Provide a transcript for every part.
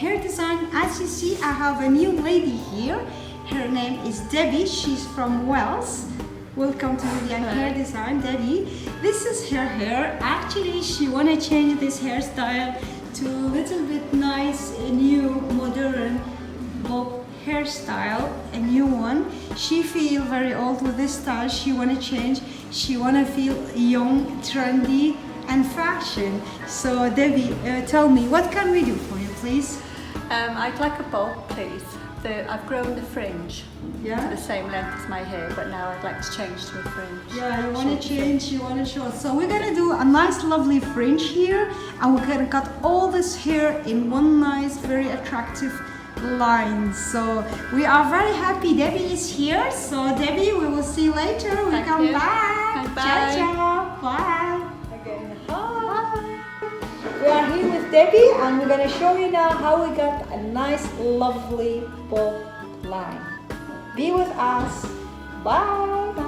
hair design. As you see, I have a new lady here. Her name is Debbie. She's from Wales. Welcome to Young Hair Design, Debbie. This is her hair. Actually, she wanna change this hairstyle to a little bit nice, a new, modern bob hairstyle, a new one. She feel very old with this style. She wanna change. She wanna feel young, trendy, and fashion. So Debbie, tell me, what can we do for you, please? I'd like a bob, please. I've grown the fringe to the same length as my hair, but now I'd like to change to a fringe. Yeah, you want to change, you want to show. So we're going to do a nice lovely fringe here, and we're going to cut all this hair in one nice, very attractive line. So we are very happy Debbie is here. So Debbie, we will see you later. We come back. Bye. Ciao, ciao. Bye. Again. Bye. We are here with Debbie, and we're going to show you now how we got a nice lovely bob line. Be with us. Bye. Bye.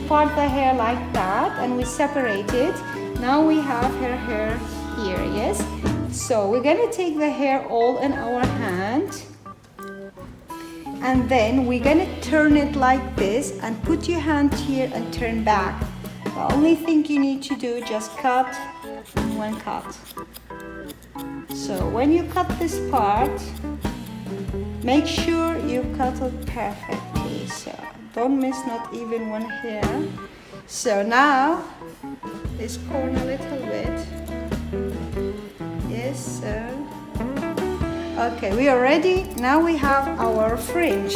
part the hair like that and we separate it. Now we have her hair here, yes? So we're gonna take the hair all in our hand and then we're gonna turn it like this and put your hand here and turn back. The only thing you need to do, just cut one cut. So when you cut this part, make sure you cut it perfectly. So don't miss not even one hair. So now this corner a little bit. Yes, so okay, we are ready. Now we have our fringe.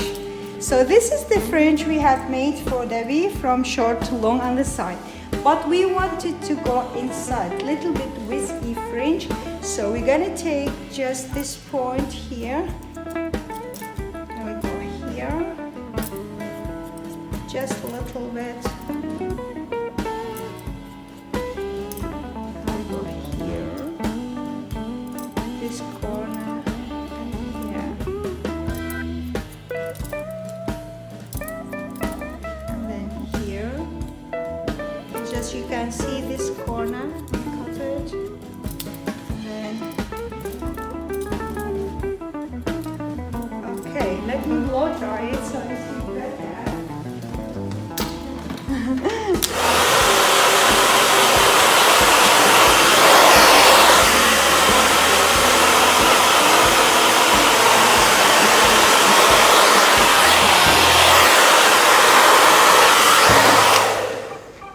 So this is the fringe we have made for Debbie from short to long on the side. But we wanted to go inside, little bit wispy fringe. So we're gonna take just this point here. And we go here. Just a little bit. And we go here. This corner and here. And then here. Just you can see this corner, cut it. And then, okay, let me blow dry it so it's better.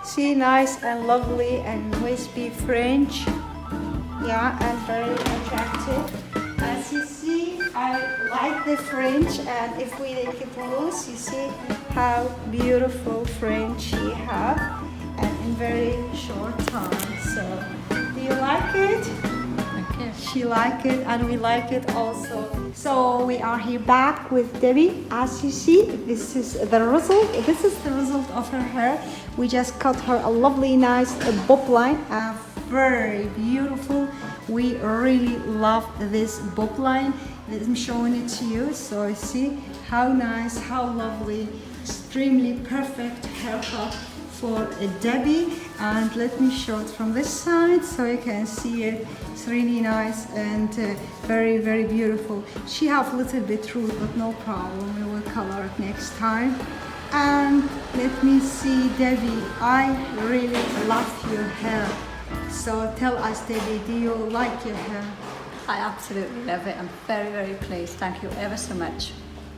See, nice and lovely and wispy fringe. Yeah, and very attractive. As you see, I like the fringe, and if we make it loose, you see how beautiful fringe she have, and in very short time. So, do you like it? Okay. She like it, and we like it also. So we are here back with Debbie. As you see, this is the result. This is the result of her hair. We just cut her a lovely, nice bob line. Very beautiful. We really love this bob line. I'm showing it to you. So you see how nice, how lovely, extremely perfect haircut for Debbie. And let me show it from this side so you can see it. It's really nice and very, very beautiful. She have a little bit root, but no problem. We will color it next time. And let me see, Debbie, I really love your hair. So tell us, Debbie, do you like your hair? I absolutely love it. I'm very, very pleased. Thank you ever so much.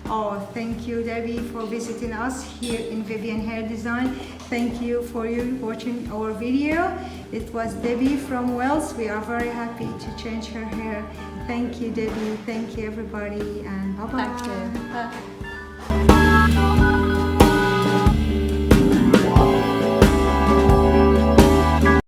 Oh, thank you, Debbie, for visiting us here in Vivian Hair Design. Thank you for you watching our video. It was Debbie from Wales. We are very happy to change her hair. Thank you, Debbie. Thank you, everybody, and bye-bye. Thank you. Bye.